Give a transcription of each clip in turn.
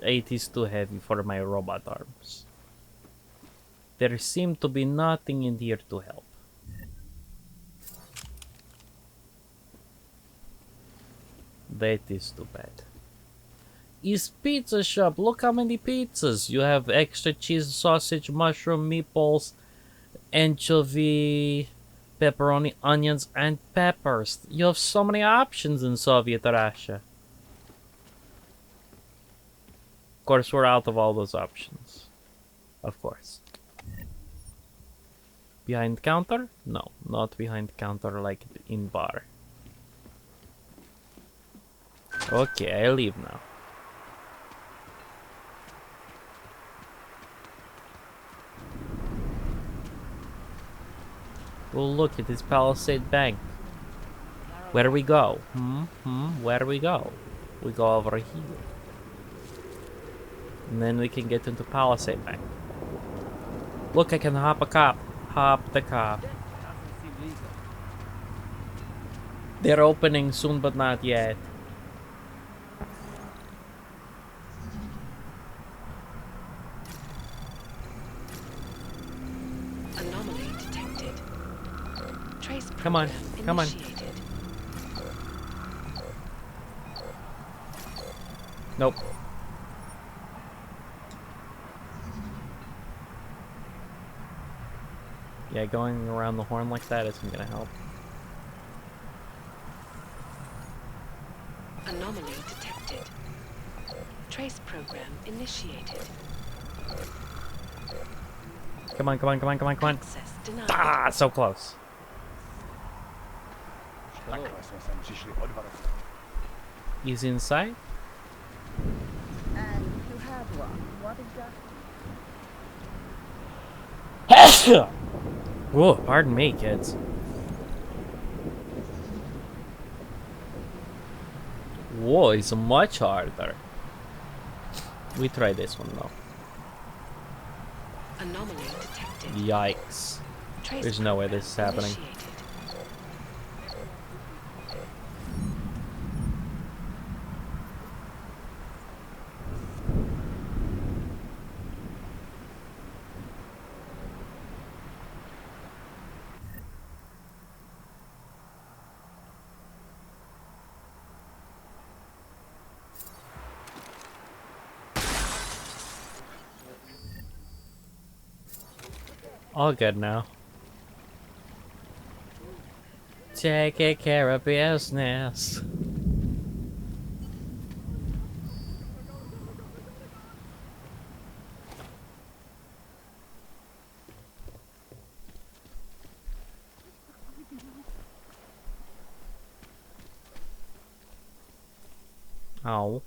8 is too heavy for my robot arms. There seemed to be nothing in here to help. That is too bad. Is pizza shop. Look how many pizzas. You have extra cheese, sausage, mushroom, meatballs, anchovy, pepperoni, onions, and peppers. You have so many options in Soviet Russia. Of course, we're out of all those options. Of course. Behind counter? No, not behind counter like in bar. Okay, I leave now. Well, look at this Palisade Bank. Where do we go? Where do we go? We go over here. And then we can get into Palisade Bank. Look, I can hop a cop. Hop the cop. They're opening soon, but not yet. Anomaly detected. Trace Come on, program come on. initiated. Nope. Yeah, going around the horn like that isn't gonna help. Anomaly detected. Trace program initiated. Come on, come on, come on, come on, come on. Access denied. Ah, so close. He's inside? And you have one. What exactly? Whoa, pardon me, kids. Whoa, it's much harder. We try this one though. Anomaly detected. Yikes. Trace There's no way program this is happening. initiated. All good now. Taking care of business. Oh.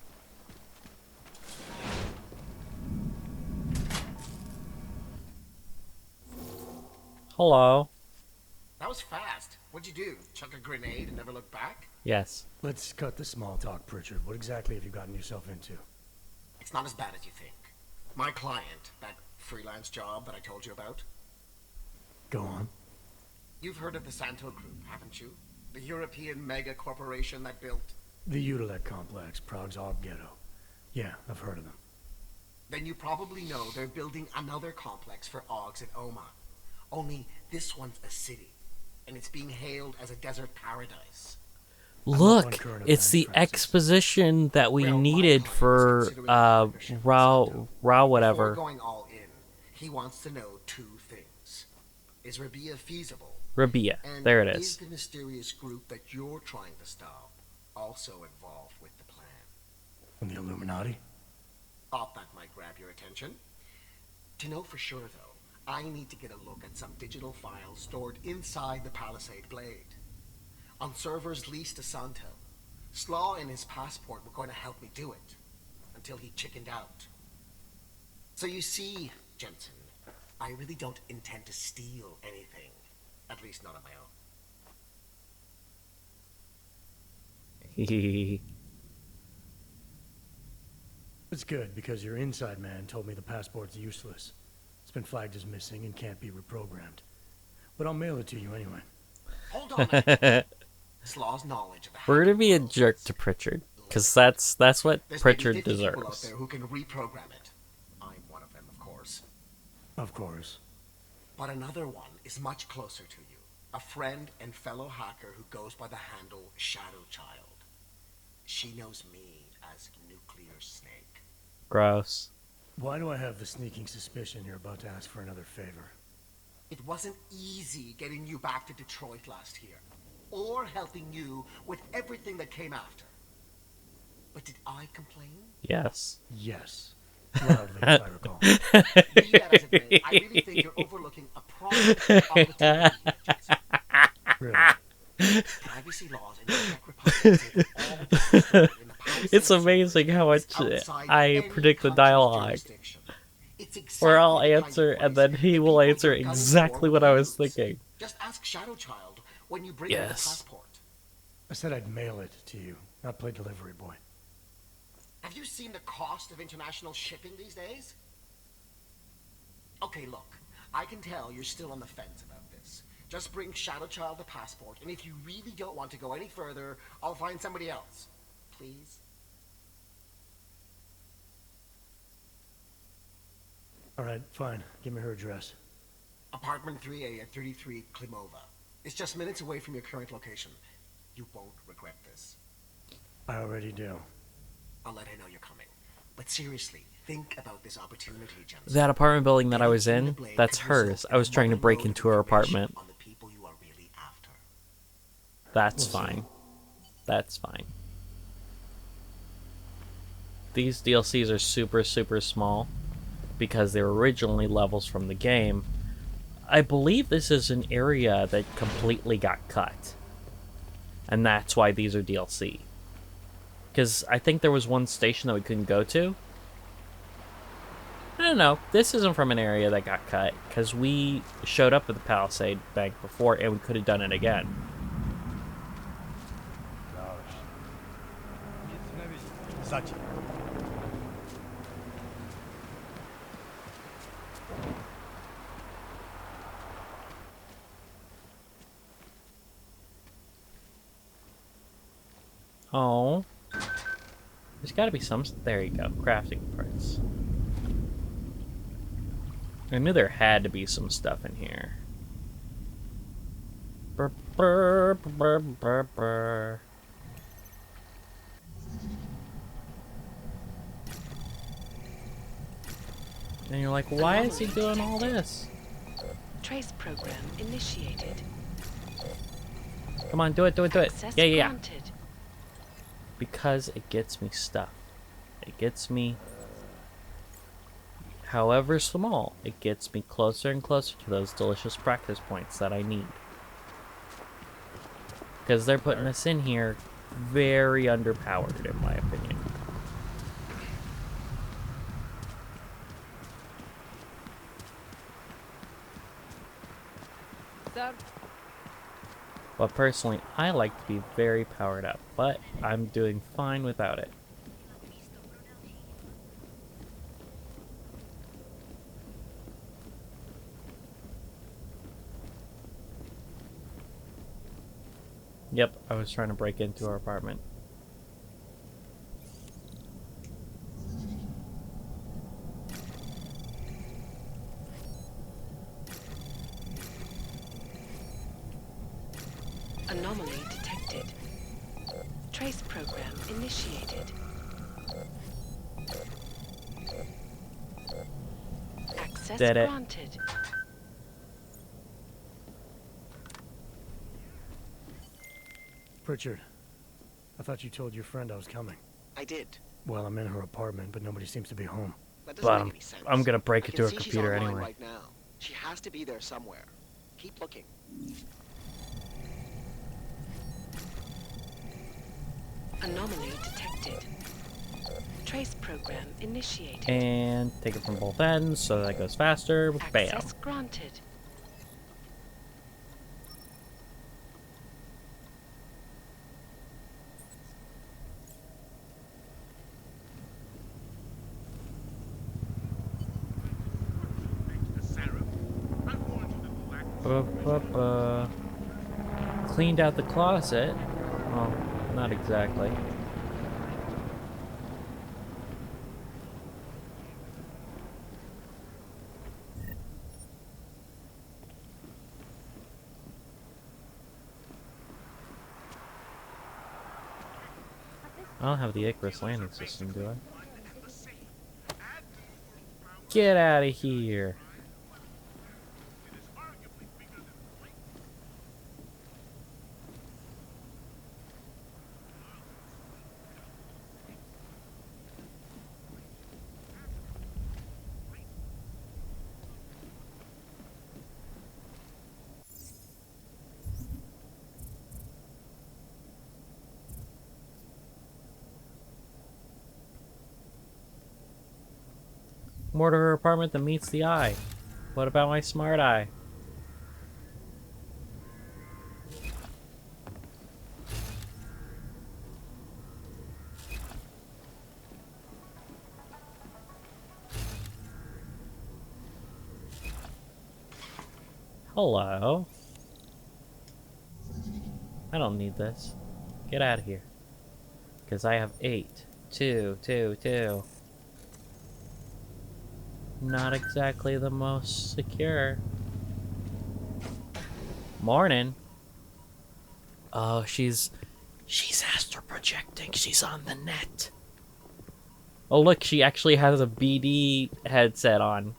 Hello. That was fast. What'd you do? Chuck a grenade and never look back? Yes. Let's cut the small talk, Pritchard. What exactly have you gotten yourself into? It's not as bad as you think. My client, that freelance job that I told you about. Go on. You've heard of the Santo Group, haven't you? The European mega corporation that built. The Utilec complex, Prague's Og ghetto. Yeah, I've heard of them. Then you probably know they're building another complex for Ogs in Oma. Only this one's a city, and it's being hailed as a desert paradise. Look, it's the exposition that we needed for Rao whatever. Before going all in, he wants to know two things. Is Rabia feasible? Rabia, And there it is is. the mysterious group that you're trying to stop also involved with the plan? From the Illuminati? Thought that might grab your attention. To know for sure, though, I need to get a look at some digital files stored inside the Palisade Blade. On servers leased to Santo. Slaw and his passport were going to help me do it. Until he chickened out. So you see, Jensen, I really don't intend to steal anything. At least not on my own. It's good, because your inside man told me the passport's useless. It's been flagged as missing and can't be reprogrammed. But I'll mail it to you anyway. Hold on a minute. Slaw's knowledge of the We're gonna be a hacking jerk world to Pritchard. is Because that's what There's maybe Pritchard 50 people out deserves. there who can reprogram it. I'm one of them, of course. Of course. But another one is much closer to you. A friend and fellow hacker who goes by the handle Shadow Child. She knows me as Nuclear Snake. Gross. Why do I have the sneaking suspicion you're about to ask for another favor? It wasn't easy getting you back to Detroit last year, or helping you with everything that came after. But did I complain? Yes. Yes. Loudly, if I recall. Be that as it may, I really think you're overlooking a prime opportunity here, Jason. Really? Privacy laws in the Czech Republic say that all data stored in the Palisades It's amazing how much is outside I any predict the country's dialogue. jurisdiction. It's Where I'll exactly the kind answer, of and place then he that will people answer you're gunning exactly for what I was use. thinking. Just ask Shadow Child when you bring in the Yes. passport. I said I'd mail it to you, not play delivery boy. Have you seen the cost of international shipping these days? Okay, look, I can tell you're still on the fence about this. Just bring Shadow Child the passport, and if you really don't want to go any further, I'll find somebody else. Please? Alright, fine. Give me her address. Apartment 3A at 33 Klimova. It's just minutes away from your current location. You won't regret this. I already do. I'll let her know you're coming. But seriously, think about this opportunity, Jensen. That apartment building that I was in, that's hers. I was trying to break into her apartment. On the people you are really after. That's We'll see. fine. That's fine. These DLCs are super, super small because they were originally levels from the game. I believe this is an area that completely got cut. And that's why these are DLC. Because I think there was one station that we couldn't go to. I don't know. This isn't from an area that got cut. Because we showed up at the Palisade Bank before and we could have done it again. Oh. There's gotta be some... There you go. Crafting parts. I knew there had to be some stuff in here. Brr, brr, brr, brr, brr. And you're like, why is he doing all this? Trace program initiated. Come on, do it, do it, do it. Access Yeah. granted. Because it gets me stuff. It gets me... However small, it gets me closer and closer to those delicious practice points that I need. Because they're putting us in here very underpowered, in my opinion. Sir, But personally, I like to be very powered up, but I'm doing fine without it. Yep, I was trying to break into our apartment. Anomaly detected. Trace program initiated. Access Did it. granted. Pritchard, I thought you told your friend I was coming. I did. Well, I'm in her apartment, but nobody seems to be home. That But I'm gonna break into her computer anyway. Right now. She has to be there somewhere. Keep looking. Anomaly detected. Trace program initiated. And take it from both ends so that it goes faster. Bam. Access granted. Cleaned out the closet. Well, not exactly. I don't have the Icarus landing system, do I? Get out of here. More to her apartment than meets the eye. What about my smart eye? Hello. I don't need this. Get out of here. Because I have 8. 2, 2, 2. Not exactly the most secure. Morning. Oh, she's astral projecting. She's on the net. Oh, look, she actually has a BD headset on.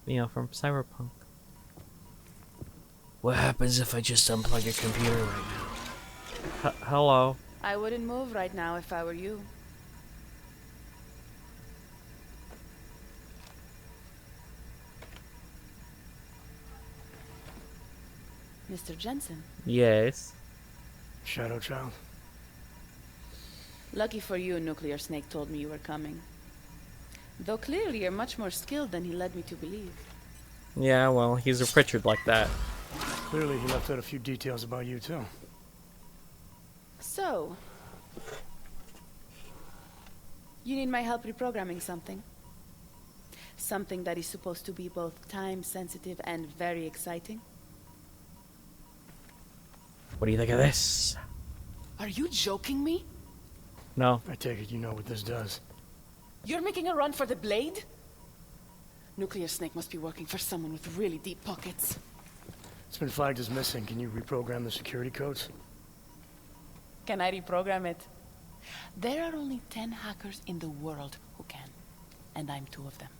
You know, from Cyberpunk. What happens if I just unplug your computer right now? Hello. I wouldn't move right now if I were you. Mr. Jensen. Yes. Shadow Child? Lucky for you, Nuclear Snake told me you were coming. Though clearly you're much more skilled than he led me to believe. Yeah, well, he's a Pritchard like that. Clearly he left out a few details about you, too. So... you need my help reprogramming something? Something that is supposed to be both time-sensitive and very exciting? What do you think of this? Are you joking me? No. I take it you know what this does. You're making a run for the blade? Nuclear Snake must be working for someone with really deep pockets. It's been flagged as missing. Can you reprogram the security codes? Can I reprogram it? There are only 10 hackers in the world who can. And I'm 2 of them.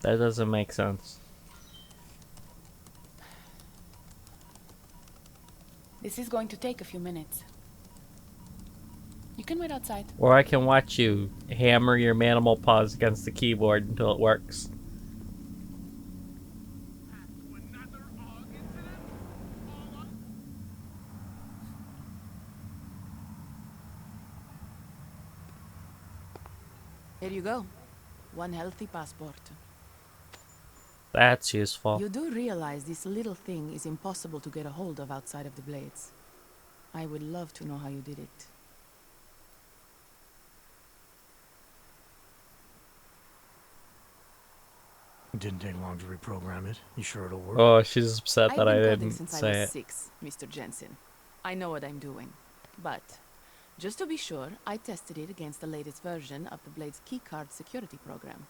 That doesn't make sense. This is going to take a few minutes. You can wait outside. Or I can watch you hammer your manimal paws against the keyboard until it works. Here you go. 1 healthy passport. That's useful. You do realize this little thing is impossible to get a hold of outside of the blades. I would love to know how you did it. It didn't take long to reprogram it. You sure it'll work? Oh, she's upset that I I've been coding didn't since I say was it. 6, Mr. Jensen. I know what I'm doing. But, just to be sure, I tested it against the latest version of the Blade's keycard security program.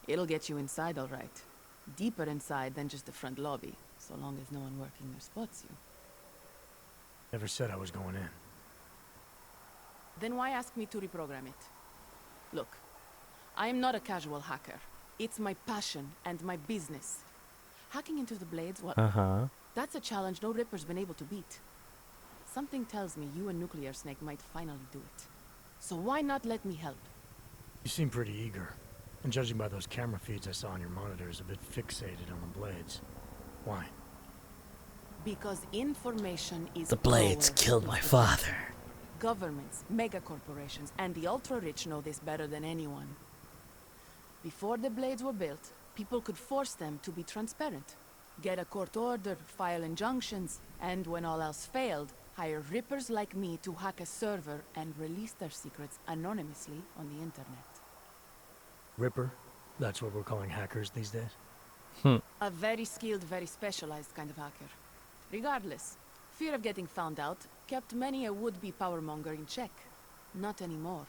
It'll get you inside all right. Deeper inside than just the front lobby, so long as no one working there spots you. Never said I was going in. Then why ask me to reprogram it? Look, I am not a casual hacker. It's my passion and my business. Hacking into the Blades, Uh-huh. that's a challenge no Ripper's been able to beat. Something tells me you and Nuclear Snake might finally do it. So why not let me help? You seem pretty eager. And judging by those camera feeds I saw on your monitors, a bit fixated on the blades. Why? Because information is The Blades power. killed my father. Governments, megacorporations, and the ultra-rich know this better than anyone. Before the Blades were built, people could force them to be transparent. Get a court order, file injunctions, and when all else failed, hire Rippers like me to hack a server and release their secrets anonymously on the internet. Ripper? That's what we're calling hackers these days? A very skilled, very specialized kind of hacker. Regardless, fear of getting found out kept many a would-be powermonger in check. Not anymore.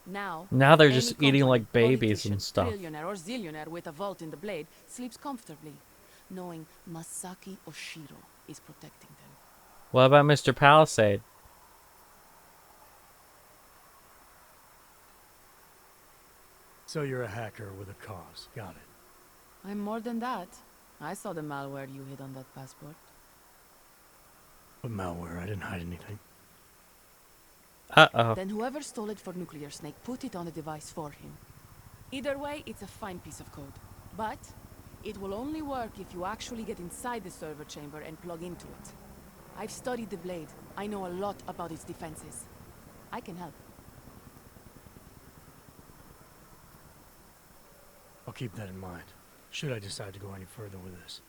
Now They're any just eating like company, babies and politician, stuff. Trillionaire or zillionaire with a vault in the Blade sleeps comfortably, knowing Masaki Oshiro is protecting them. What about Mr. Palisade? So you're a hacker with a cause. Got it. I'm more than that. I saw the malware you hid on that passport. But malware, I didn't hide anything. Uh-oh. Then whoever stole it for Nuclear Snake put it on the device for him. Either way, it's a fine piece of code. But it will only work if you actually get inside the server chamber and plug into it. I've studied the Blade. I know a lot about its defenses. I can help. I'll keep that in mind, should I decide to go any further with this.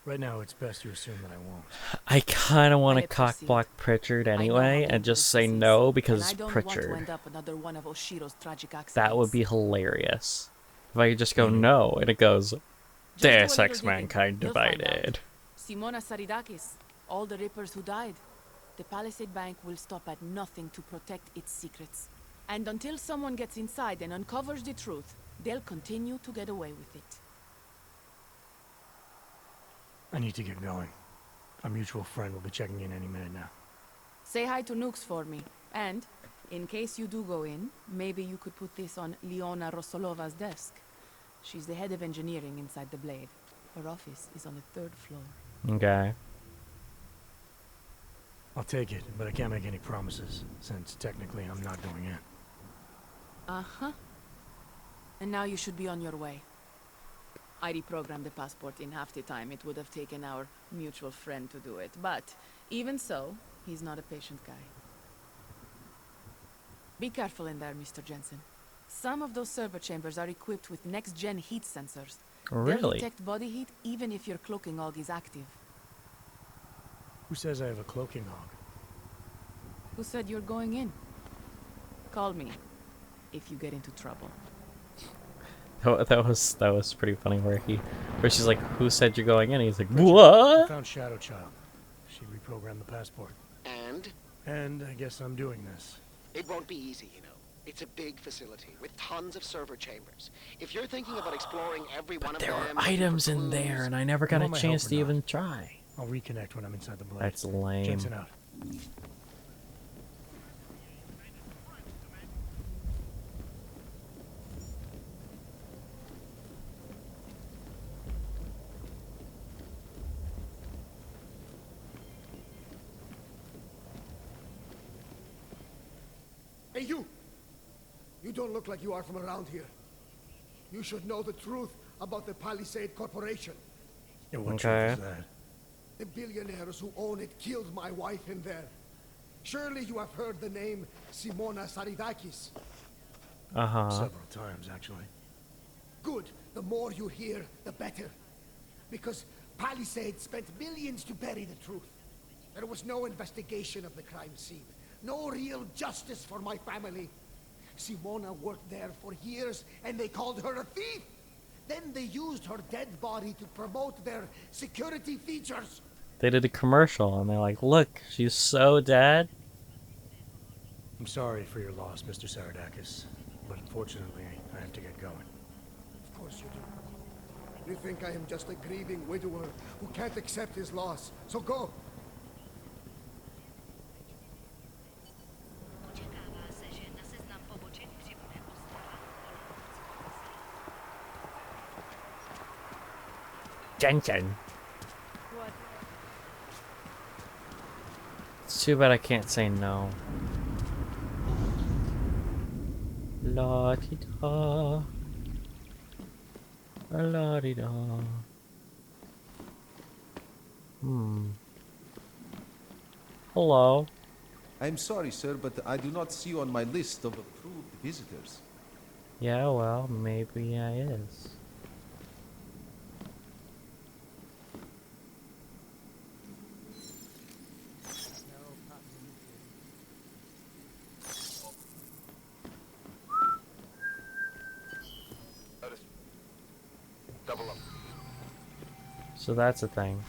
Right now, it's best you assume that I won't. I kind of want to Let us see. cockblock Pritchard I know how anyway and just dangerous say this is, no and because I it's don't want to Pritchard. end up another one of Oshiro's tragic accidents. That would be hilarious. If I could just go Mhm. no and it goes, Just do a Deus little Ex digging. Mankind You'll find Divided. out. Simona Saridakis, all the Rippers who died. The Palisade Bank will stop at nothing to protect its secrets. And until someone gets inside and uncovers the truth, they'll continue to get away with it. I need to get going. Our mutual friend will be checking in any minute now. Say hi to Nukes for me. And, in case you do go in, maybe you could put this on Leona Rosolova's desk. She's the head of engineering inside the Blade. Her office is on the 3rd floor. Okay. I'll take it, but I can't make any promises, since technically I'm not going in. Uh-huh. And now you should be on your way. I reprogrammed the passport in half the time it would have taken our mutual friend to do it. But, even so, he's not a patient guy. Be careful in there, Mr. Jensen. Some of those server chambers are equipped with next-gen heat sensors. They'll Really? detect body heat even if your cloaking hog is active. Who says I have a cloaking hog? Who said you're going in? Call me if you get into trouble. That was pretty funny where she's like, who said you're going in? He's like, I what? found Shadow Child. She reprogrammed the passport. And I guess I'm doing this. It won't be easy, you know. It's a big facility with tons of server chambers. If you're thinking about exploring every one of There them, were looking for items in there clues, and I never got You a want my chance help to or not? even try. I'll reconnect when I'm inside the Blade. That's lame. Jensen out. Hey, you! You don't look like you are from around here. You should know the truth about the Palisade Corporation. Yeah, what Okay. truth is that? The billionaires who own it killed my wife in there. Surely you have heard the name Simona Saridakis. Uh-huh. Several times, actually. Good. The more you hear, the better. Because Palisade spent millions to bury the truth. There was no investigation of the crime scene. No real justice for my family. Simona worked there for years, and they called her a thief. Then they used her dead body to promote their security features. They did a commercial and they're like, look, she's so dead. I'm sorry for your loss, Mr. Saridakis, but unfortunately, I have to get going. Of course you do. You think I am just a grieving widower who can't accept his loss. So go. Oczekała se, że na seznam poboczek przypnę ustawa. Jensen. It's too bad I can't say no. La di da. La di da. Hello. I'm sorry, sir, but I do not see you on my list of approved visitors. Yeah, well, maybe I is. Double up. So that's a thing.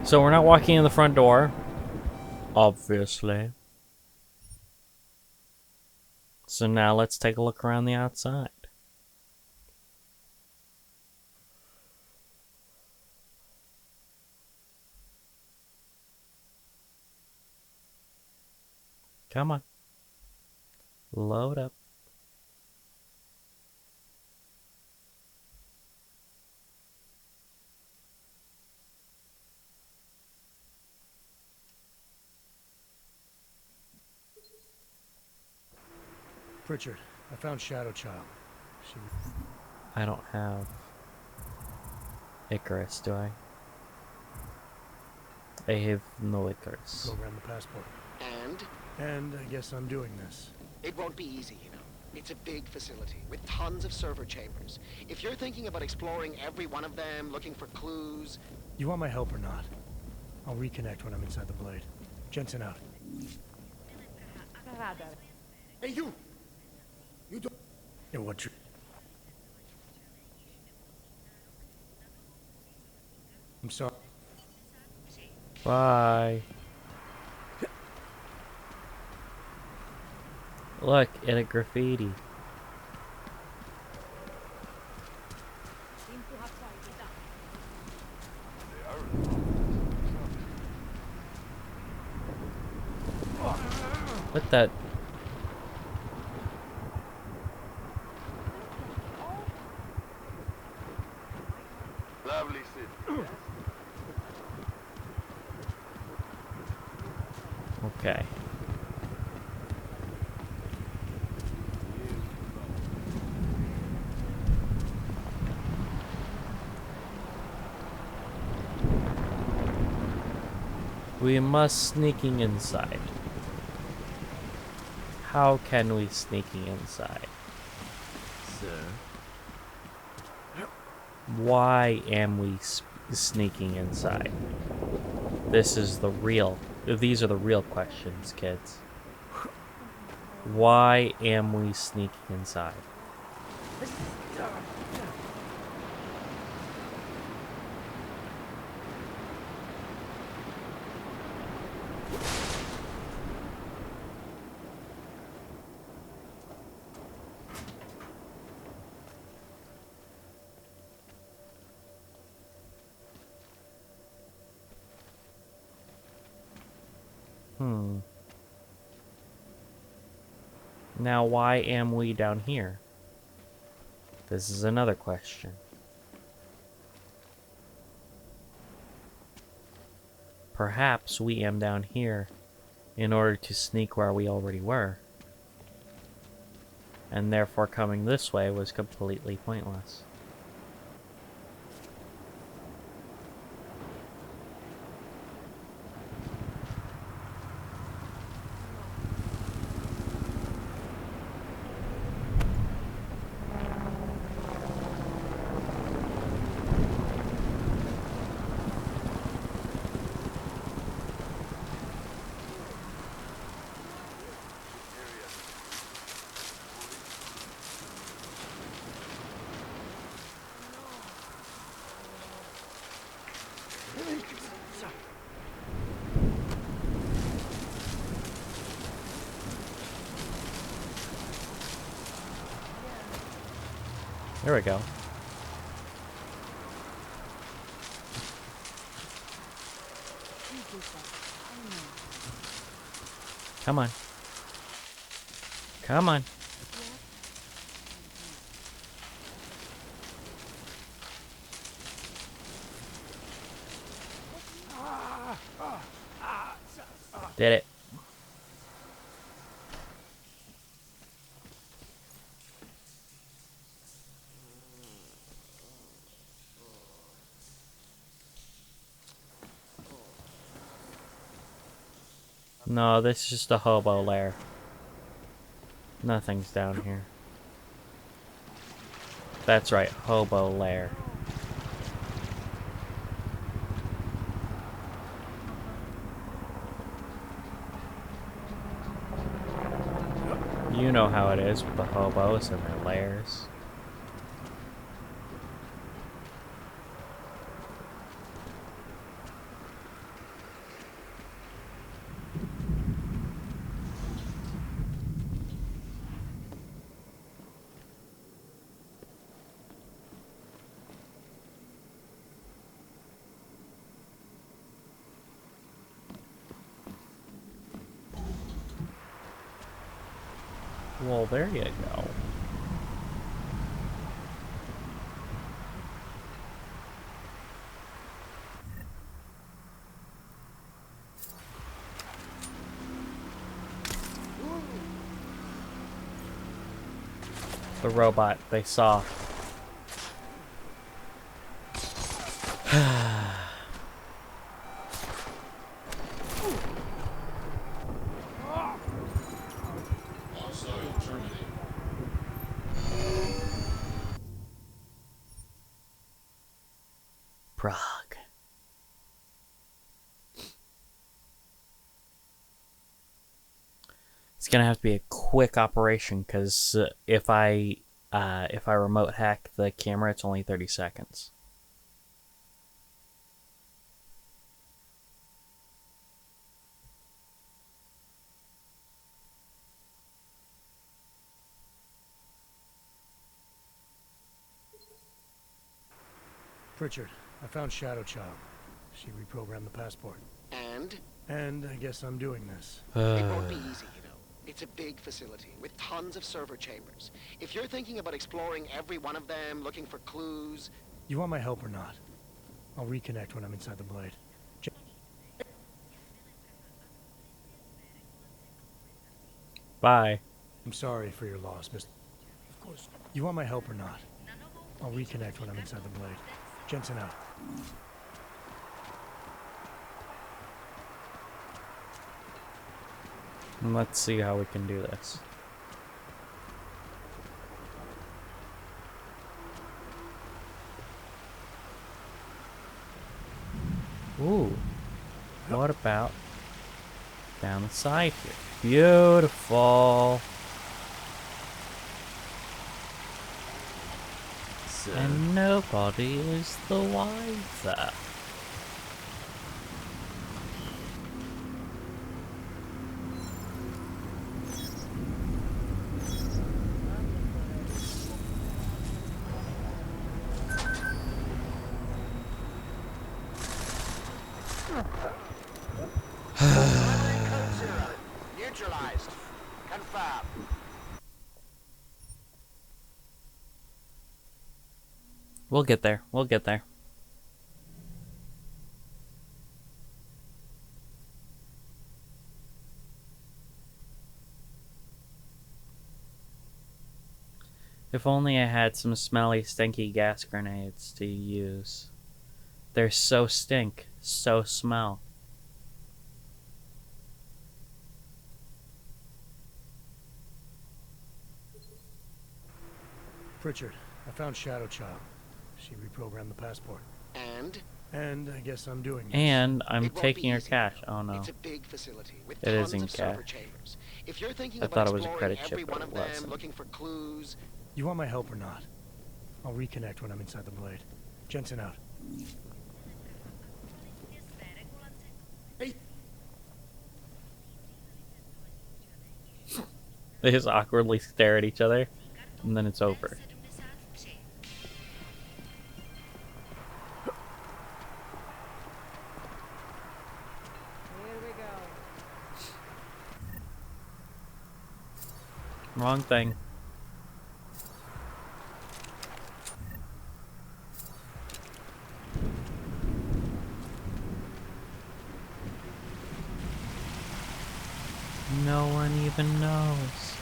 So we're not walking in the front door, obviously. So now let's take a look around the outside. Come on. Load up. Pritchard, I found Shadow Child. She... I don't have Icarus, do I? I have no Icarus. Program the passport. And And I guess I'm doing this. it won't be easy, you know. It's a big facility with tons of server chambers. If you're thinking about exploring every one of them, looking for clues... You want my help or not? I'll reconnect when I'm inside the blade. Jensen out. Hey, you! You don't... Yeah, what I'm sorry. Bye. Look, at a graffiti. What that? Lovely city. Okay. We must sneaking inside. How can we sneaking inside? Sir. Why am we sneaking inside? This is the real. These are the real questions, kids. Why am we sneaking inside? Now, why am we down here? This is another question. Perhaps we am down here in order to sneak where we already were. And therefore coming this way was completely pointless. There we go. Come on. Come on. Did it. No, this is just a hobo lair. Nothing's down here. That's right, hobo lair. You know how it is with the hobos and their lairs. Well, there you go. The robot they saw. Prague. It's gonna have to be a quick operation because if I remote hack the camera, it's only 30 seconds. Pritchard, I found Shadow Child. She reprogrammed the passport. And? And I guess I'm doing this. It won't be easy, you know. It's a big facility with tons of server chambers. If you're thinking about exploring every one of them, looking for clues... You want my help or not? I'll reconnect when I'm inside the blade. Bye. I'm sorry for your loss, Mr. Of course. You want my help or not? I'll reconnect when I'm inside the blade. Jensen out. Let's see how we can do this. Ooh. What about down the side here? Beautiful. And nobody is the wiser. Neutralized. Confirm. We'll get there. We'll get there. If only I had some smelly, stinky gas grenades to use. They're so stink, so smell. Pritchard, I found Shadow Child. She reprogrammed the passport. And? And I guess I'm doing this. And I'm It won't taking be her easy, cash. you know. Oh no. It's a big facility with It is tons in of server cash. chambers. If you're thinking I about thought it was a exploring credit every chip, one but of it them, wasn't. looking for clues... You want my help or not? I'll reconnect when I'm inside the blade. Jensen out. They just awkwardly stare at each other, and then it's over. Wrong thing. No one even knows.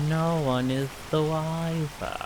No one is the wiser.